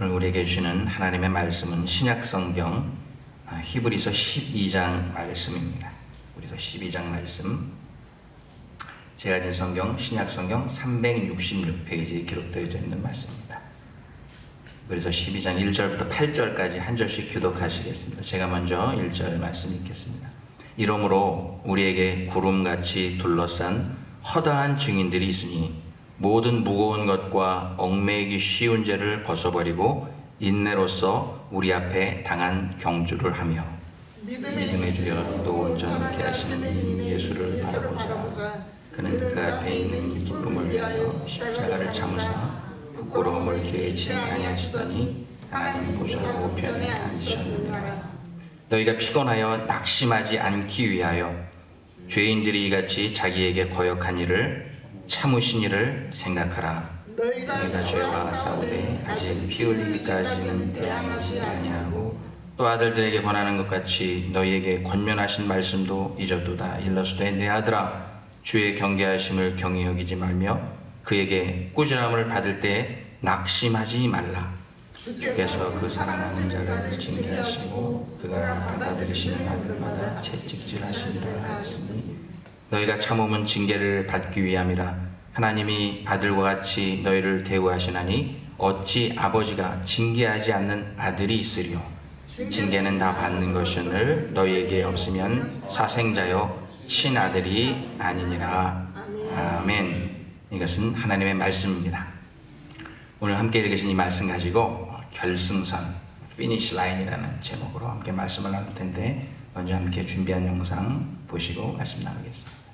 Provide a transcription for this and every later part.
오늘 우리에게 주시는 하나님의 말씀은 신약성경 히브리서 12장 말씀입니다. 히브리서 12장 말씀, 제가 가진 성경 신약성경 366페이지에 기록되어 있는 말씀입니다. 그래서 12장 1절부터 8절까지 한 절씩 교독하시겠습니다. 제가 먼저 1절 말씀 읽겠습니다. 이러므로 우리에게 구름같이 둘러싼 허다한 증인들이 있으니 모든 무거운 것과 얽매이기 쉬운 죄를 벗어버리고 인내로써 우리 앞에 당한 경주를 하며 믿음의 주여 또 온전케 하시는 이 예수를 바라보자. 그는 그 앞에 있는 기쁨을 위하여 십자가를 참으사 부끄러움을 개의치 아니하시더니 하나님 보좌 우편에 앉으셨느니라. 너희가 피곤하여 낙심하지 않기 위하여 죄인들이 이같이 자기에게 거역한 일을 참으신 일을 생각하라. 너희가 죄와 싸우되 아직 피 흘리기까지는 대항하지 아니하고 또 아들들에게 권하는 것 같이 너희에게 권면하신 말씀도 잊었도다. 일러스되 내 아들아 주의 경계하심을 경히 여기지 말며 그에게 꾸지람을 받을 때 낙심하지 말라. 주께서 그 사랑하는 자를 징계하시고 그가 받아들이시는 아들마다 채찍질하시리라 하였으니 너희가 참음은 징계를 받기 위함이라. 하나님이 아들과 같이 너희를 대우하시나니 어찌 아버지가 징계하지 않는 아들이 있으리요. 징계는 다 받는 것이오늘 너희에게 없으면 사생자여 친아들이 아니니라. 아멘. 이것은 하나님의 말씀입니다. 오늘 함께 읽으신 이 말씀 가지고 결승선, 피니시 라인이라는 제목으로 함께 말씀을 나눌 텐데 먼저 함께 준비한 영상 보시고 말씀 나누겠습니다.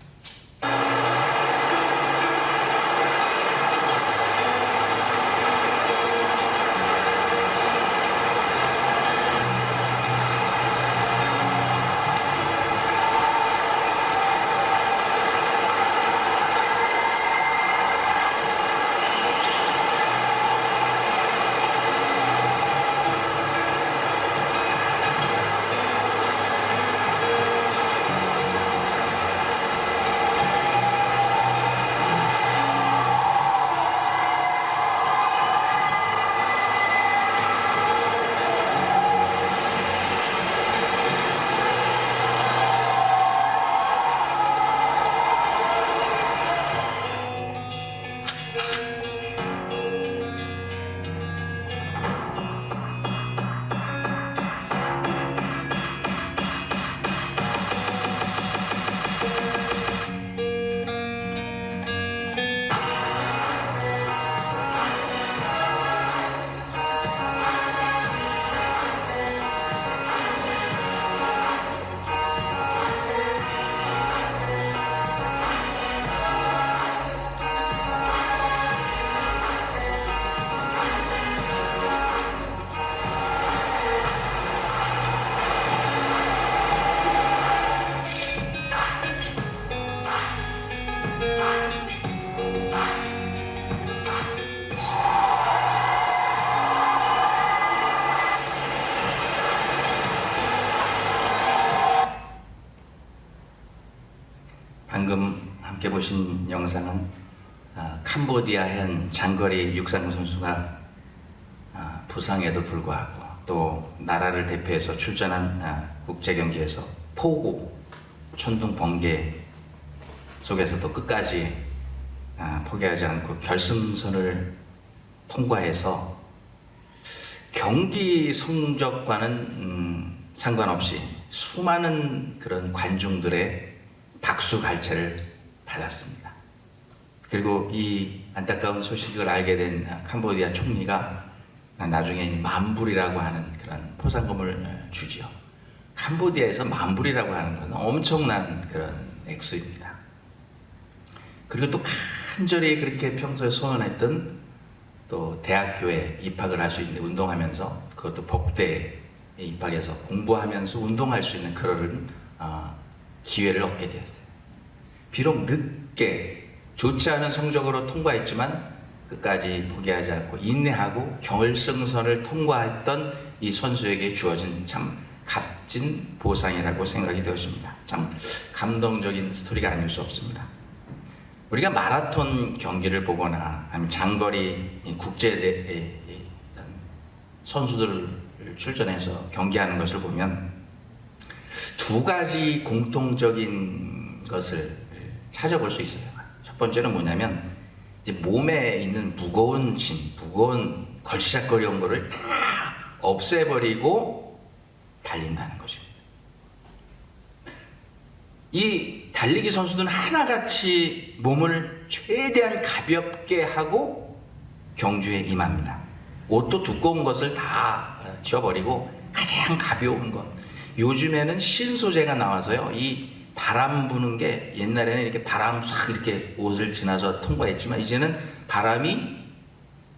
방금 함께 보신 영상은 캄보디아현 장거리 육상 선수가 부상에도 불구하고 또 나라를 대표해서 출전한 국제 경기에서 폭우, 천둥, 번개 속에서도 끝까지 포기하지 않고 결승선을 통과해서 경기 성적과는 상관없이 수많은 그런 관중들의 박수 갈채를 받았습니다. 그리고 이 안타까운 소식을 알게 된 캄보디아 총리가 나중에 만불이라고 하는 그런 포상금을 주지요. 캄보디아에서 만불이라고 하는 건 엄청난 그런 액수입니다. 그리고 또 간절히 그렇게 평소에 소원했던 또 대학교에 입학을 할 수 있는 운동하면서 그것도 법대에 입학해서 공부하면서 운동할 수 있는 그런 기회를 얻게 되었어요. 비록 늦게 좋지 않은 성적으로 통과했지만 끝까지 포기하지 않고 인내하고 결승선을 통과했던 이 선수에게 주어진 참 값진 보상이라고 생각이 되어집니다. 참 감동적인 스토리가 아닐 수 없습니다. 우리가 마라톤 경기를 보거나 아니면 장거리 국제 선수들을 출전해서 경기하는 것을 보면 두 가지 공통적인 것을 찾아볼 수 있어요. 첫 번째는 뭐냐면 이제 몸에 있는 무거운 짐, 무거운 걸치작거리운 거를 다 없애버리고 달린다는 것입니다. 이 달리기 선수들은 하나같이 몸을 최대한 가볍게 하고 경주에 임합니다. 옷도 두꺼운 것을 다 지워버리고 가장 가벼운 것. 요즘에는 신소재가 나와서요. 이 바람 부는 게 옛날에는 이렇게 바람 싹 이렇게 옷을 지나서 통과했지만 이제는 바람이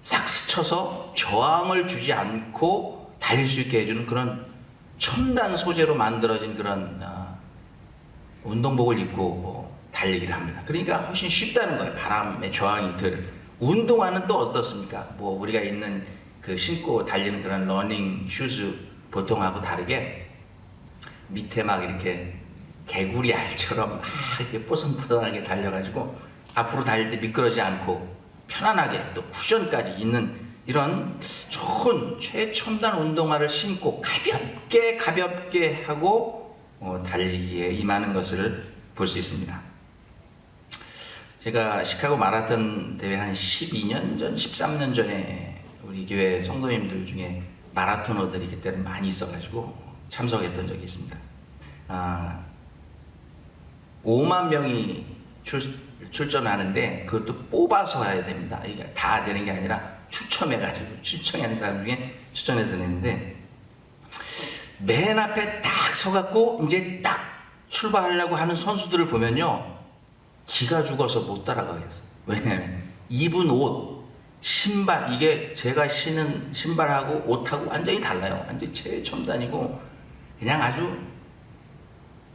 싹 스쳐서 저항을 주지 않고 달릴 수 있게 해주는 그런 첨단 소재로 만들어진 그런 운동복을 입고 달리기를 합니다. 그러니까 훨씬 쉽다는 거예요. 바람의 저항이 덜. 운동화는 또 어떻습니까? 뭐 우리가 있는 그 신고 달리는 그런 러닝 슈즈 보통하고 다르게 밑에 막 이렇게 개구리 알처럼 막 이렇게 뽀송뽀송하게 달려가지고 앞으로 달릴 때 미끄러지지 않고 편안하게 또 쿠션까지 있는 이런 좋은 최첨단 운동화를 신고 가볍게 하고 달리기에 임하는 것을 볼 수 있습니다. 제가 시카고 마라톤 대회 한 12년 전, 13년 전에 우리 교회 성도님들 중에 마라토너들이 그때는 많이 있어가지고 참석했던 적이 있습니다. 5만 명이 출전하는데 그것도 뽑아서 해야 됩니다. 이게 다 되는 게 아니라 추첨해가지고 추천하는 사람 중에 추천해서 냈는데 맨 앞에 딱 서갖고 이제 딱 출발하려고 하는 선수들을 보면요 기가 죽어서 못 따라가겠어요. 왜냐하면 입은 옷, 신발, 이게 제가 신은 신발하고 옷하고 완전히 달라요. 완전히 최첨단이고 그냥 아주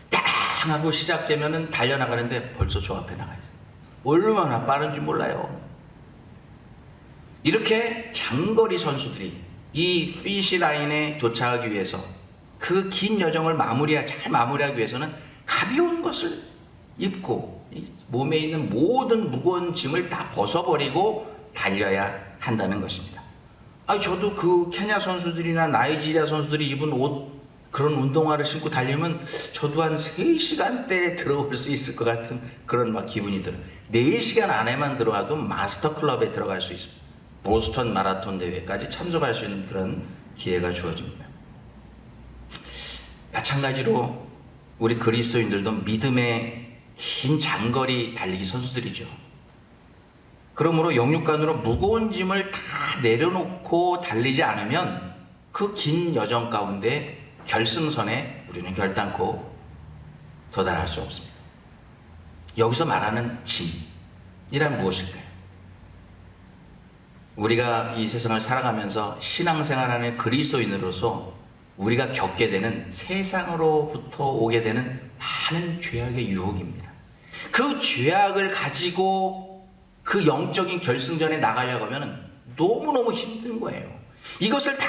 딱 하고 시작되면은 달려나가는데 벌써 저 앞에 나가 있어요. 얼마나 빠른지 몰라요. 이렇게 장거리 선수들이 이 피니시 라인에 도착하기 위해서 그 긴 여정을 잘 마무리하기 위해서는 가벼운 것을 입고 몸에 있는 모든 무거운 짐을 다 벗어버리고 달려야 한다는 것입니다. 저도 그 케냐 선수들이나 나이지리아 선수들이 입은 옷 그런 운동화를 신고 달리면 저도 한 3시간대에 들어올 수 있을 것 같은 그런 막 기분이 들어요. 4시간 안에만 들어와도 마스터 클럽에 들어갈 수 있습니다. 보스턴 마라톤 대회까지 참석할 수 있는 그런 기회가 주어집니다. 마찬가지로 우리 그리스도인들도 믿음의 긴 장거리 달리기 선수들이죠. 그러므로 영육간으로 무거운 짐을 다 내려놓고 달리지 않으면 그 긴 여정 가운데 결승선에 우리는 결단코 도달할 수 없습니다. 여기서 말하는 짐이란 무엇일까요? 우리가 이 세상을 살아가면서 신앙생활하는 그리스도인으로서 우리가 겪게 되는 세상으로부터 오게 되는 많은 죄악의 유혹입니다. 그 죄악을 가지고 그 영적인 결승전에 나가려고 하면 너무너무 힘든 거예요. 이것을 다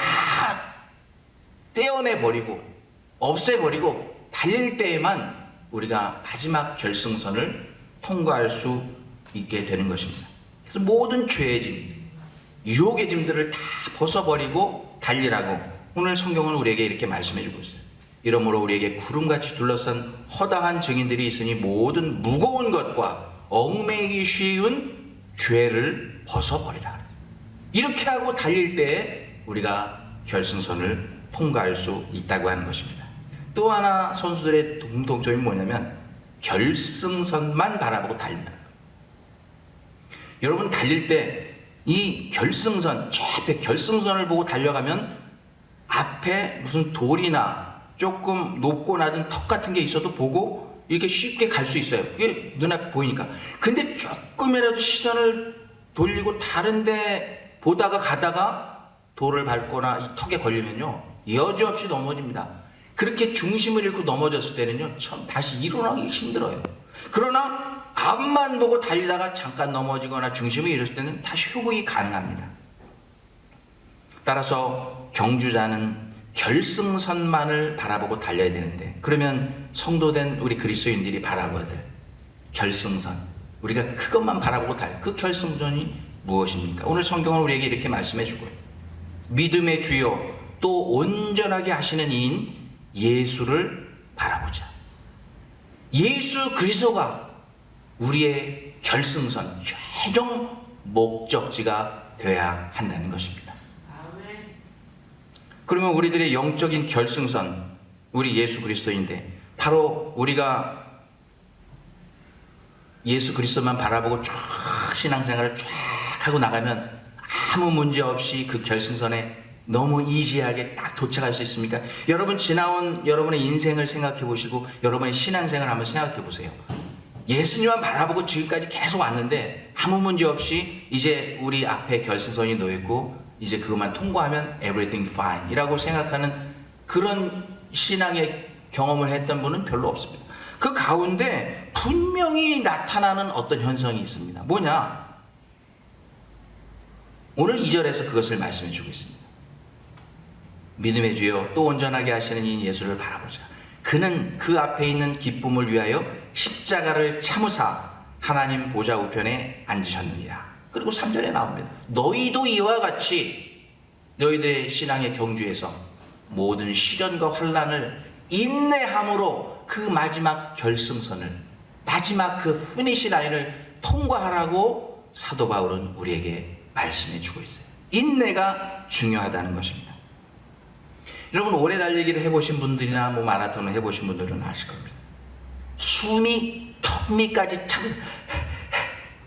떼어내버리고 없애버리고 달릴 때에만 우리가 마지막 결승선을 통과할 수 있게 되는 것입니다. 그래서 모든 죄의 짐, 유혹의 짐들을 다 벗어버리고 달리라고 오늘 성경은 우리에게 이렇게 말씀해 주고 있어요. 이러므로 우리에게 구름같이 둘러싼 허다한 증인들이 있으니 모든 무거운 것과 얽매이기 쉬운 죄를 벗어버리라. 이렇게 하고 달릴 때에 우리가 결승선을 통과할 수 있다고 하는 것입니다. 또 하나 선수들의 공통점이 뭐냐면 결승선만 바라보고 달린다. 여러분 달릴 때 이 결승선, 저 앞에 결승선을 보고 달려가면 앞에 무슨 돌이나 조금 높고 낮은 턱 같은 게 있어도 보고 이렇게 쉽게 갈 수 있어요. 그게 눈앞에 보이니까. 근데 조금이라도 시선을 돌리고 다른데 보다가 가다가 돌을 밟거나 이 턱에 걸리면요 여지없이 넘어집니다. 그렇게 중심을 잃고 넘어졌을 때는요 참 다시 일어나기 힘들어요. 그러나 앞만 보고 달리다가 잠깐 넘어지거나 중심을 잃었을 때는 다시 회복이 가능합니다. 따라서 경주자는 결승선만을 바라보고 달려야 되는데 그러면 성도된 우리 그리스도인들이 바라봐야 될 결승선, 우리가 그것만 바라보고 그 결승선이 무엇입니까? 오늘 성경은 우리에게 이렇게 말씀해 주고요. 믿음의 주요 또 온전하게 하시는 이인 예수를 바라보자. 예수 그리스도가 우리의 결승선, 최종 목적지가 되어야 한다는 것입니다. 그러면 우리들의 영적인 결승선, 우리 예수 그리스도인데, 바로 우리가 예수 그리스도만 바라보고 쫙 신앙생활을 쫙 하고 나가면 아무 문제 없이 그 결승선에 너무 이지하게 딱 도착할 수 있습니까? 여러분 지나온 여러분의 인생을 생각해 보시고 여러분의 신앙생활을 한번 생각해 보세요. 예수님만 바라보고 지금까지 계속 왔는데 아무 문제 없이 이제 우리 앞에 결승선이 놓였고 이제 그것만 통과하면 everything fine 이라고 생각하는 그런 신앙의 경험을 했던 분은 별로 없습니다. 그 가운데 분명히 나타나는 어떤 현상이 있습니다. 뭐냐? 오늘 2절에서 그것을 말씀해 주고 있습니다. 믿음의 주여 또 온전하게 하시는 이 예수를 바라보자. 그는 그 앞에 있는 기쁨을 위하여 십자가를 참으사 하나님 보좌 우편에 앉으셨느니라. 그리고 3절에 나옵니다. 너희도 이와 같이 너희들의 신앙의 경주에서 모든 시련과 환난을 인내함으로 그 마지막 결승선을, 마지막 그 피니시 라인을 통과하라고 사도 바울은 우리에게 말씀해 주고 있어요. 인내가 중요하다는 것입니다. 여러분 오래 달리기를 해보신 분들이나 뭐 마라톤을 해보신 분들은 아실 겁니다. 숨이 턱 밑까지 차고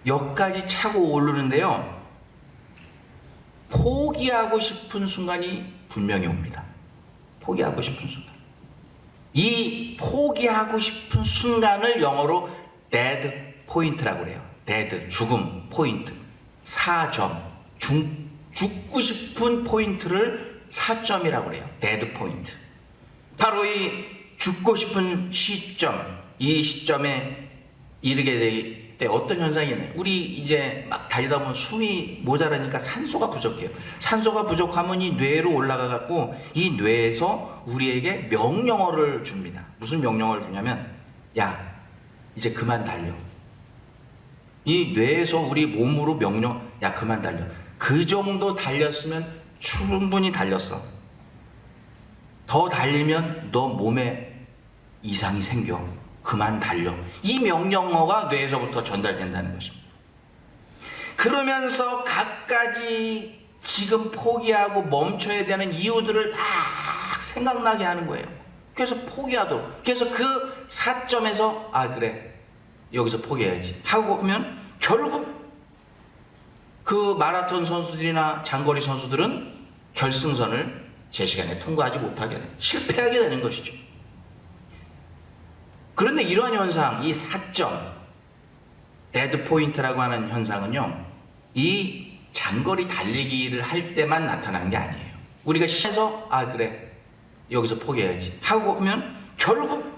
역까지 차고 오르는데요, 포기하고 싶은 순간이 분명히 옵니다. 포기하고 싶은 순간. 이 포기하고 싶은 순간을 영어로 dead point라고 그래요. dead, 죽음, 포인트, 4점, 죽고 싶은 포인트를 4점이라고 그래요. 데드 포인트. 바로 이 죽고 싶은 시점, 이 시점에 이르게 될 때 어떤 현상이 있나요? 우리 이제 막 달리다 보면 숨이 모자라니까 산소가 부족해요. 산소가 부족하면 이 뇌로 올라가 갖고 이 뇌에서 우리에게 명령어를 줍니다. 무슨 명령어를 주냐면, 야 이제 그만 달려. 이 뇌에서 우리 몸으로 명령, 야 그만 달려. 그 정도 달렸으면 충분히 달렸어. 더 달리면 너 몸에 이상이 생겨. 그만 달려. 이 명령어가 뇌에서부터 전달된다는 것입니다. 그러면서 갖가지 지금 포기하고 멈춰야 되는 이유들을 막 생각나게 하는 거예요. 그래서 포기하도록. 그래서 그 4점에서 아 그래 여기서 포기해야지 하고 하면 결국 그 마라톤 선수들이나 장거리 선수들은 결승선을 제 시간에 통과하지 못하게 돼요. 실패하게 되는 것이죠. 그런데 이러한 현상, 이 4점 데드 포인트라고 하는 현상은요, 이 장거리 달리기를 할 때만 나타나는 게 아니에요. 우리가 시에서 아 그래 여기서 포기해야지 하고 하면 결국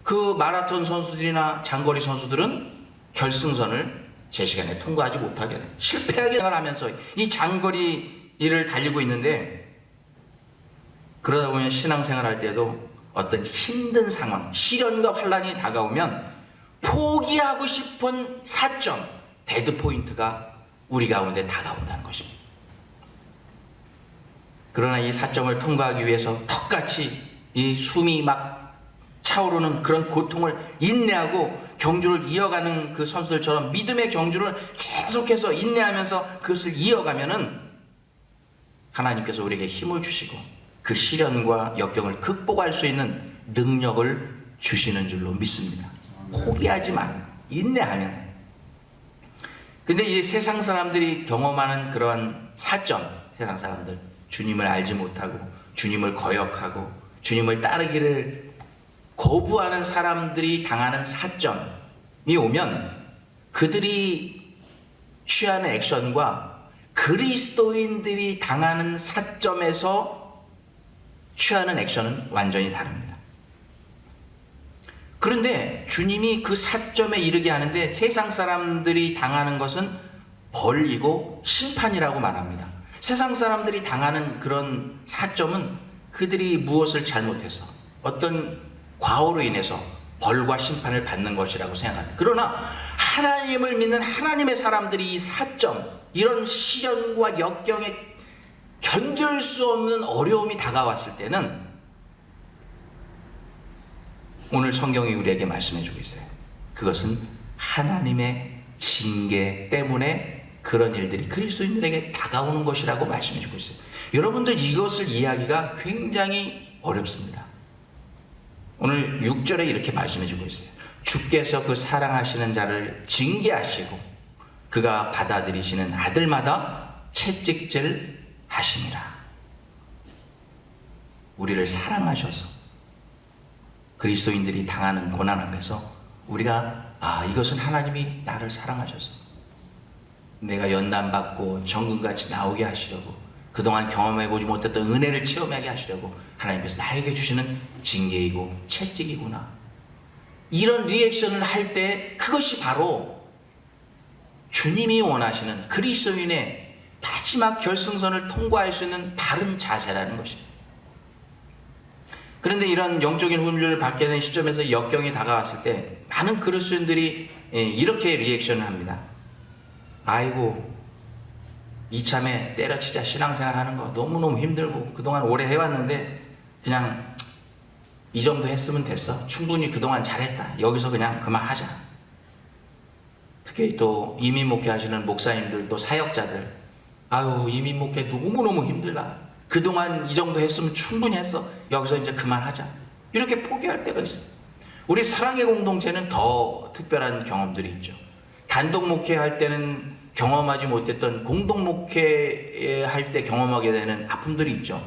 그 마라톤 선수들이나 장거리 선수들은 결승선을 제 시간에 통과하지 못하게 돼요. 실패하게 하면서 이 장거리 일을 달리고 있는데, 그러다 보면 신앙생활 할 때도 어떤 힘든 상황, 시련과 환란이 다가오면 포기하고 싶은 4점, 데드 포인트가 우리 가운데 다가온다는 것입니다. 그러나 이 4점을 통과하기 위해서 턱같이 이 숨이 막 차오르는 그런 고통을 인내하고 경주를 이어가는 그 선수들처럼 믿음의 경주를 계속해서 인내하면서 그것을 이어가면은 하나님께서 우리에게 힘을 주시고 그 시련과 역경을 극복할 수 있는 능력을 주시는 줄로 믿습니다. 포기하지 말고 인내하면. 근데 이 세상 사람들이 경험하는 그러한 4점, 세상 사람들 주님을 알지 못하고 주님을 거역하고 주님을 따르기를 거부하는 사람들이 당하는 4점이 오면 그들이 취하는 액션과 그리스도인들이 당하는 4점에서 취하는 액션은 완전히 다릅니다. 그런데 주님이 그 4점에 이르게 하는데 세상 사람들이 당하는 것은 벌이고 심판이라고 말합니다. 세상 사람들이 당하는 그런 4점은 그들이 무엇을 잘못해서 어떤 과오로 인해서 벌과 심판을 받는 것이라고 생각합니다. 그러나 하나님을 믿는 하나님의 사람들이 이 4점, 이런 시련과 역경에 견딜 수 없는 어려움이 다가왔을 때는 오늘 성경이 우리에게 말씀해주고 있어요. 그것은 하나님의 징계 때문에 그런 일들이 그리스도인들에게 다가오는 것이라고 말씀해주고 있어요. 여러분들 이것을 이해하기가 굉장히 어렵습니다. 오늘 6절에 이렇게 말씀해주고 있어요. 주께서 그 사랑하시는 자를 징계하시고 그가 받아들이시는 아들마다 채찍질 하심이라. 우리를 사랑하셔서 그리스도인들이 당하는 고난 앞에서 우리가 이것은 하나님이 나를 사랑하셔서 내가 연단받고 정금같이 나오게 하시려고 그동안 경험해보지 못했던 은혜를 체험하게 하시려고 하나님께서 나에게 주시는 징계이고 채찍이구나. 이런 리액션을 할 때 그것이 바로 주님이 원하시는 그리스도인의 마지막 결승선을 통과할 수 있는 바른 자세라는 것입니다. 그런데 이런 영적인 훈련을 받게 된 시점에서 역경이 다가왔을 때 많은 그리스도인들이 이렇게 리액션을 합니다. 아이고 이참에 때려치자. 신앙생활 하는 거 너무너무 힘들고 그동안 오래 해왔는데 그냥 이 정도 했으면 됐어. 충분히 그동안 잘했다. 여기서 그냥 그만하자. 특히 또 이민 목회하시는 목사님들 또 사역자들 아유 이민 목회 너무너무 힘들다. 그동안 이 정도 했으면 충분히 했어. 여기서 이제 그만하자. 이렇게 포기할 때가 있어요. 우리 사랑의 공동체는 더 특별한 경험들이 있죠. 단독 목회할 때는 경험하지 못했던 공동 목회할 때 경험하게 되는 아픔들이 있죠.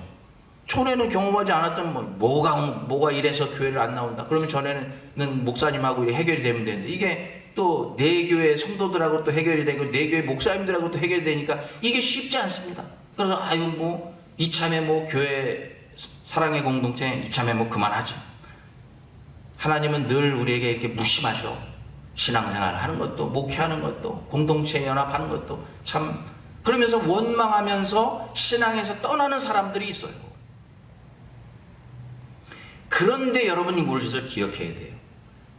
전에는 경험하지 않았던 뭐가 이래서 교회를 안 나온다. 그러면 전에는 목사님하고 해결이 되면 되는데 이게 또 내 교회 성도들하고 또 해결이 되고 내 교회 목사님들하고 또 해결이 되니까 이게 쉽지 않습니다. 그래서 이참에 교회 사랑의 공동체 이참에 그만하지. 하나님은 늘 우리에게 이렇게 무심하셔. 신앙생활 하는 것도 목회하는 것도 공동체 연합하는 것도 참 그러면서 원망하면서 신앙에서 떠나는 사람들이 있어요. 그런데 여러분이 무엇을 기억해야 돼요.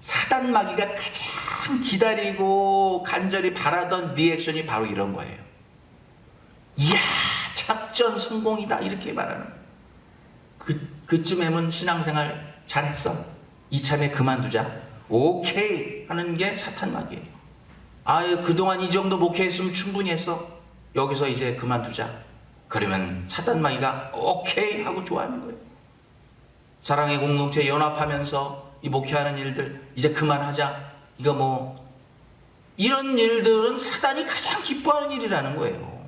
사단 마귀가 가장 기다리고 간절히 바라던 리액션이 바로 이런 거예요. 이야 작전 성공이다 이렇게 말하는 거예요. 그쯤에면 신앙생활 잘했어. 이참에 그만두자. 오케이 하는 게 사탄 마귀예요. 그동안 이 정도 목회했으면 충분히 했어. 여기서 이제 그만두자. 그러면 사탄 마귀가 오케이 하고 좋아하는 거예요. 사랑의 공동체 연합하면서 이 목회하는 일들 이제 그만하자. 이런 일들은 사단이 가장 기뻐하는 일이라는 거예요.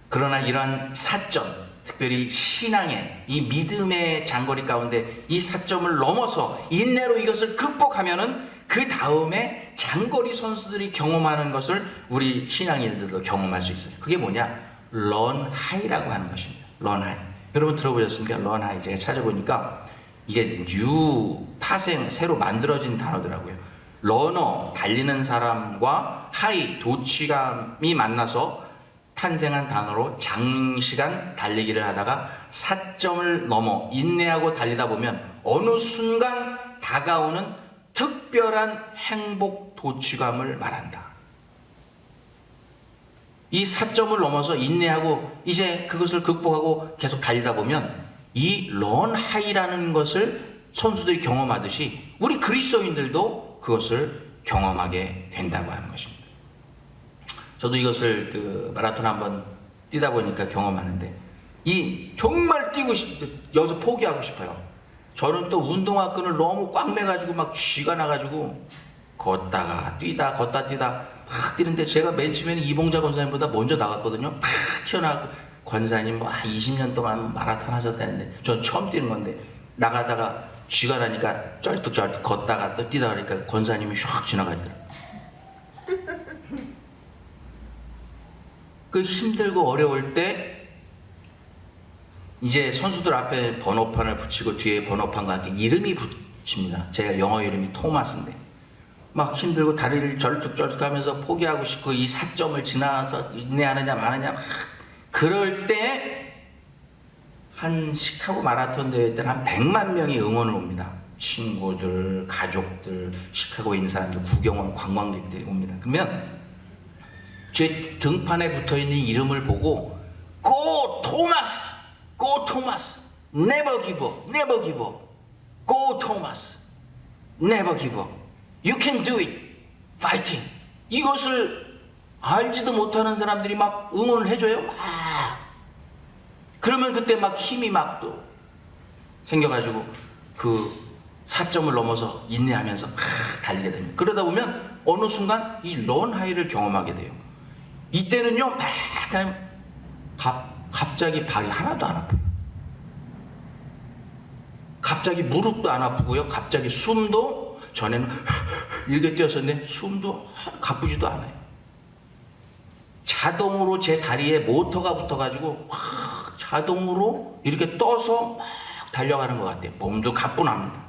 그러나 이러한 사점, 특별히 신앙의 이 믿음의 장거리 가운데 이 사점을 넘어서 인내로 이것을 극복하면은 그 다음에 장거리 선수들이 경험하는 것을 우리 신앙인들도 경험할 수 있어요. 그게 뭐냐? 런 하이라고 하는 것입니다. 런 하이. 여러분 들어보셨습니까? 런 하이. 제가 찾아보니까 이게 뉴 파생 새로 만들어진 단어더라고요. 러너 달리는 사람과 하이 도취감이 만나서 탄생한 단어로 장시간 달리기를 하다가 사점을 넘어 인내하고 달리다 보면 어느 순간 다가오는 특별한 행복 도취감을 말한다. 이 사점을 넘어서 인내하고 이제 그것을 극복하고 계속 달리다 보면 이 런 하이라는 것을 선수들이 경험하듯이 우리 그리스도인들도 그것을 경험하게 된다고 하는 것입니다. 저도 이것을 마라톤 한번 뛰다 보니까 경험하는데 정말 여기서 포기하고 싶어요. 저는 또 운동화 끈을 너무 꽉 매가지고 막 쥐가 나가지고 걷다 뛰다 막 뛰는데 제가 맨 처음에는 이봉자 권사님보다 먼저 나갔거든요. 막 튀어나가고 권사님 20년 동안 마라톤 하셨다는데 전 처음 뛰는 건데 나가다가 쥐가 나니까 쩔뚝쩔뚝 걷다가 또 뛰다 그러니까 권사님이 슉 지나가더라고요. 그 힘들고 어려울 때 이제 선수들 앞에 번호판을 붙이고 뒤에 번호판과 함께 이름이 붙입니다. 제가 영어 이름이 토마스인데 막 힘들고 다리를 절뚝절뚝 하면서 포기하고 싶고 이 사점을 지나서 인내하느냐 마느냐 막 그럴 때 한 시카고 마라톤 대회 때는 한 100만 명이 응원을 옵니다. 친구들, 가족들, 시카고에 있는 사람들, 구경원 관광객들이 옵니다. 그러면 제 등판에 붙어있는 이름을 보고 Go 토마스! Go 토마스! Never give up! Never give up! Go 토마스! Never give up! You can do it! Fighting! 이것을 알지도 못하는 사람들이 막 응원을 해줘요. 막. 그러면 그때 막 힘이 막 또 생겨가지고 그 4점을 넘어서 인내하면서 달리게 됩니다. 그러다 보면 어느 순간 이 런하이를 경험하게 돼요. 이때는요, 막 갑자기 발이 하나도 안 아파요. 갑자기 무릎도 안 아프고요. 갑자기 숨도 전에는 이렇게 뛰었었는데 숨도 가쁘지도 않아요. 자동으로 제 다리에 모터가 붙어가지고 자동으로 이렇게 떠서 막 달려가는 것 같아요. 몸도 가뿐합니다.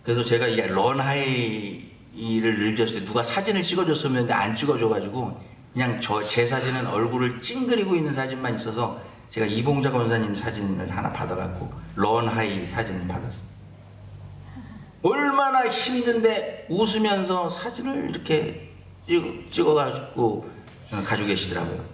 그래서 제가 이 런하이를 늘렸을 때 누가 사진을 찍어줬으면 안 찍어줘가지고 그냥 제 사진은 얼굴을 찡그리고 있는 사진만 있어서 제가 이봉자 권사님 사진을 하나 받아갖고 런하이 사진을 받았어요. 얼마나 힘든데 웃으면서 사진을 이렇게 찍어가지고 가지고 계시더라고요.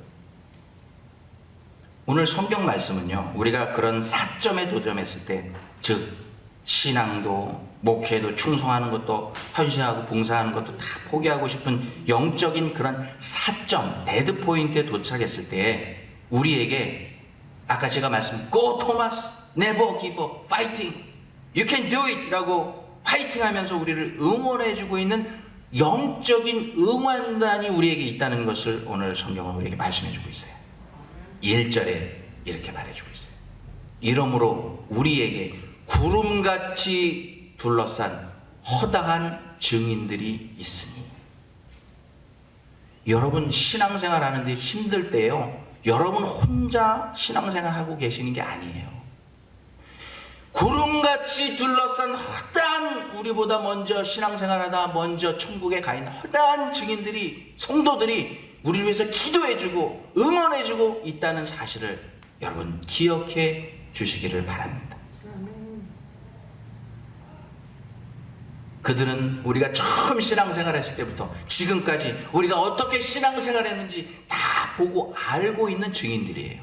오늘 성경 말씀은요, 우리가 그런 4점에 도전했을 때, 즉 신앙도 목회도 충성하는 것도 헌신하고 봉사하는 것도 다 포기하고 싶은 영적인 그런 4점 데드 포인트에 도착했을 때 우리에게 아까 제가 말씀 Go 토마스, Never give up, Fighting, You can do it 라고 파이팅 하면서 우리를 응원해주고 있는 영적인 응원단이 우리에게 있다는 것을 오늘 성경은 우리에게 말씀해주고 있어요. 1절에 이렇게 말해주고 있어요. 이러므로 우리에게 구름같이 둘러싼 허다한 증인들이 있으니. 여러분 신앙생활 하는데 힘들 때요, 여러분 혼자 신앙생활 하고 계시는 게 아니에요. 구름같이 둘러싼 허다한, 우리보다 먼저 신앙생활하다 먼저 천국에 가 있는 허다한 증인들이, 성도들이 우리를 위해서 기도해주고 응원해주고 있다는 사실을 여러분 기억해 주시기를 바랍니다. 그들은 우리가 처음 신앙생활 했을 때부터 지금까지 우리가 어떻게 신앙생활 했는지 다 보고 알고 있는 증인들이에요.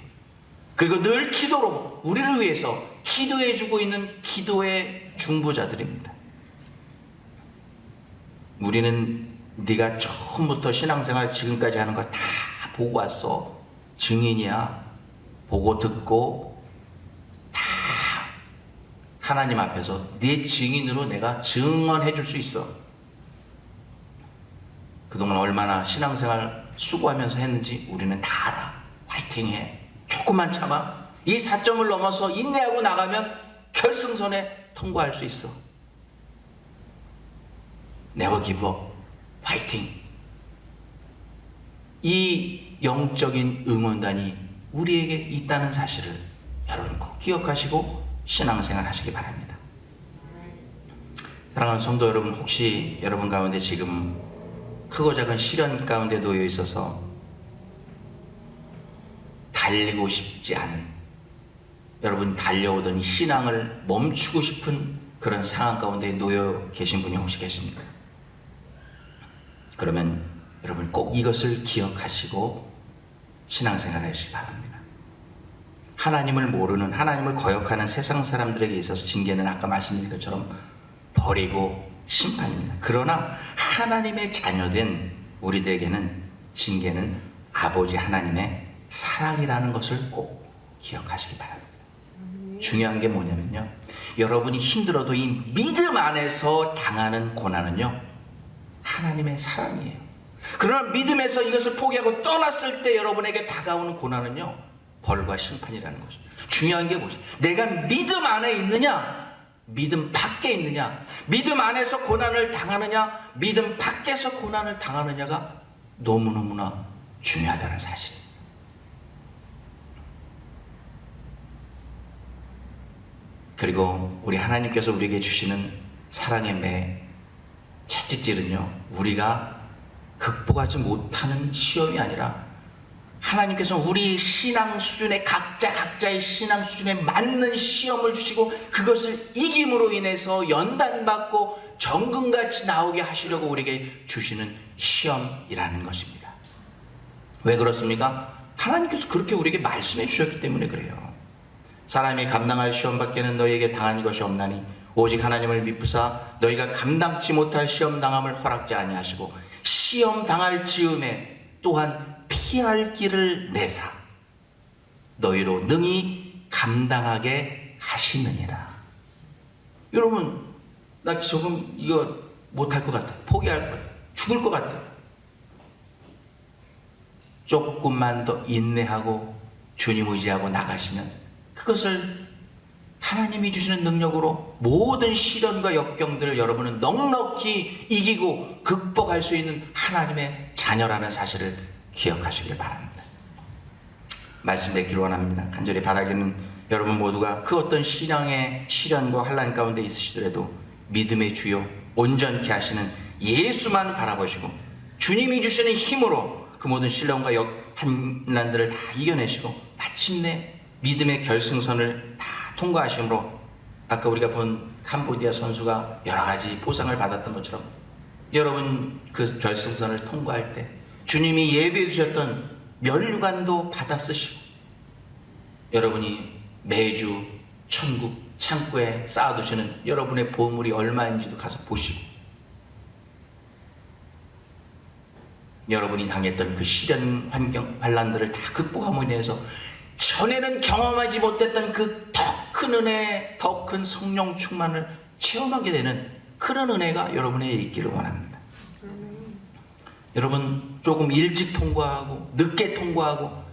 그리고 늘 기도로 우리를 위해서 기도해주고 있는 기도의 중보자들입니다. 우리는 네가 처음부터 신앙생활 지금까지 하는 거 다 보고 왔어. 증인이야. 보고 듣고 다 하나님 앞에서 네 증인으로 내가 증언해 줄 수 있어. 그동안 얼마나 신앙생활 수고하면서 했는지 우리는 다 알아. 화이팅해. 조금만 참아. 이 4점을 넘어서 인내하고 나가면 결승선에 통과할 수 있어. Never give up. 화이팅! 이 영적인 응원단이 우리에게 있다는 사실을 여러분 꼭 기억하시고 신앙생활 하시기 바랍니다. 사랑하는 성도 여러분, 혹시 여러분 가운데 지금 크고 작은 시련 가운데 놓여 있어서 달리고 싶지 않은, 여러분 달려오던 신앙을 멈추고 싶은 그런 상황 가운데 놓여 계신 분이 혹시 계십니까? 그러면 여러분 꼭 이것을 기억하시고 신앙생활 하시기 바랍니다. 하나님을 모르는, 하나님을 거역하는 세상 사람들에게 있어서 징계는 아까 말씀드린 것처럼 벌이고 심판입니다. 그러나 하나님의 자녀된 우리들에게는 징계는 아버지 하나님의 사랑이라는 것을 꼭 기억하시기 바랍니다. 중요한 게 뭐냐면요, 여러분이 힘들어도 이 믿음 안에서 당하는 고난은요 하나님의 사랑이에요. 그러나 믿음에서 이것을 포기하고 떠났을 때 여러분에게 다가오는 고난은요 벌과 심판이라는 것이죠. 중요한 게 뭐지? 내가 믿음 안에 있느냐, 믿음 밖에 있느냐, 믿음 안에서 고난을 당하느냐, 믿음 밖에서 고난을 당하느냐가 너무너무나 중요하다는 사실입니다. 그리고 우리 하나님께서 우리에게 주시는 사랑의 매, 채찍질은요 우리가 극복하지 못하는 시험이 아니라 하나님께서 우리 신앙 수준에, 각자의 신앙 수준에 맞는 시험을 주시고 그것을 이김으로 인해서 연단받고 정금같이 나오게 하시려고 우리에게 주시는 시험이라는 것입니다. 왜 그렇습니까? 하나님께서 그렇게 우리에게 말씀해 주셨기 때문에 그래요. 사람이 감당할 시험밖에는 너희에게 당한 것이 없나니 오직 하나님을 미쁘사 너희가 감당치 못할 시험 당함을 허락지 아니하시고 시험 당할 즈음에 또한 피할 길을 내사 너희로 능히 감당하게 하시느니라. 여러분, 나 조금 이거 못할 것 같아. 포기할 것 같아. 죽을 것 같아. 조금만 더 인내하고 주님 의지하고 나가시면 그것을 하나님이 주시는 능력으로 모든 시련과 역경들을 여러분은 넉넉히 이기고 극복할 수 있는 하나님의 자녀라는 사실을 기억하시길 바랍니다. 말씀 맺기를 원합니다. 간절히 바라기는 여러분 모두가 그 어떤 신앙의 시련과 환난 가운데 있으시더라도 믿음의 주요 온전케 하시는 예수만 바라보시고 주님이 주시는 힘으로 그 모든 시련과 환난들을 다 이겨내시고 마침내 믿음의 결승선을 다 통과하심으로 아까 우리가 본 캄보디아 선수가 여러 가지 보상을 받았던 것처럼 여러분 그 결승선을 통과할 때 주님이 예비해 주셨던 면류관도 받아 쓰시고 여러분이 매주 천국 창고에 쌓아두시는 여러분의 보물이 얼마인지도 가서 보시고 여러분이 당했던 그 시련 환경 환난들을 다 극복함으로 인해서 전에는 경험하지 못했던 그 더 큰 은혜, 더 큰 성령 충만을 체험하게 되는 그런 은혜가 여러분에게 있기를 원합니다. 여러분 조금 일찍 통과하고 늦게 통과하고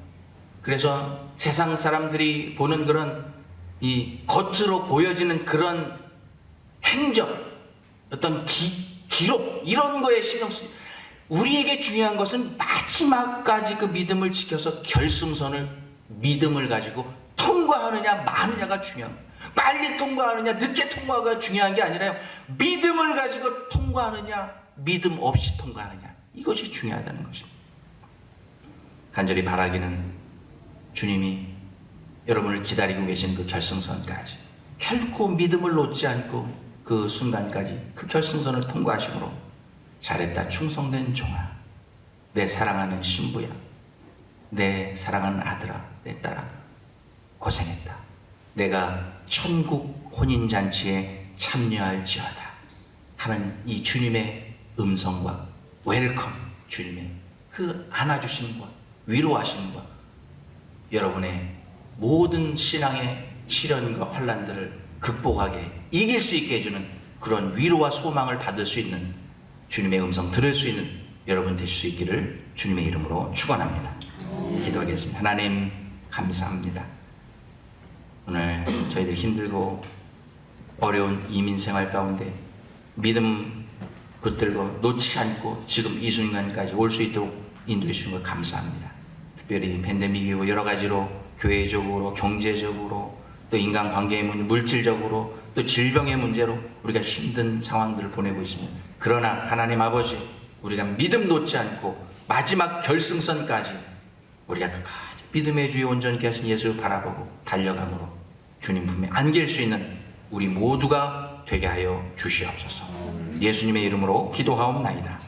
그래서 세상 사람들이 보는 그런 이 겉으로 보여지는 그런 행적, 어떤 기록 이런 거에 신경 쓰. 우리에게 중요한 것은 마지막까지 그 믿음을 지켜서 결승선을 믿음을 가지고 통과하느냐 마느냐가 중요합니다. 빨리 통과하느냐 늦게 통과가 중요한 게 아니라요. 믿음을 가지고 통과하느냐 믿음 없이 통과하느냐 이것이 중요하다는 것입니다. 간절히 바라기는 주님이 여러분을 기다리고 계신 그 결승선까지 결코 믿음을 놓지 않고 그 순간까지 그 결승선을 통과하심으로 잘했다 충성된 종아 내 사랑하는 신부야 내 사랑하는 아들아 내 딸아 고생했다. 내가 천국 혼인잔치에 참여할지어다 하는 이 주님의 음성과 웰컴 주님의 그 안아주심과 위로하심과 여러분의 모든 신앙의 시련과 환난들을 극복하게 이길 수 있게 해주는 그런 위로와 소망을 받을 수 있는 주님의 음성 들을 수 있는 여러분 되실 수 있기를 주님의 이름으로 축원합니다. 기도하겠습니다. 하나님 감사합니다. 오늘 저희들 힘들고 어려운 이민생활 가운데 믿음 붙들고 놓지 않고 지금 이 순간까지 올 수 있도록 인도해 주신 것 감사합니다. 특별히 팬데믹이고 여러 가지로 교회적으로 경제적으로 또 인간관계의 문제 물질적으로 또 질병의 문제로 우리가 힘든 상황들을 보내고 있습니다. 그러나 하나님 아버지 우리가 믿음 놓지 않고 마지막 결승선까지 우리가 끝까지 믿음의 주에 온전히 하신 예수를 바라보고 달려감으로 주님 품에 안길 수 있는 우리 모두가 되게 하여 주시옵소서. 예수님의 이름으로 기도하옵나이다.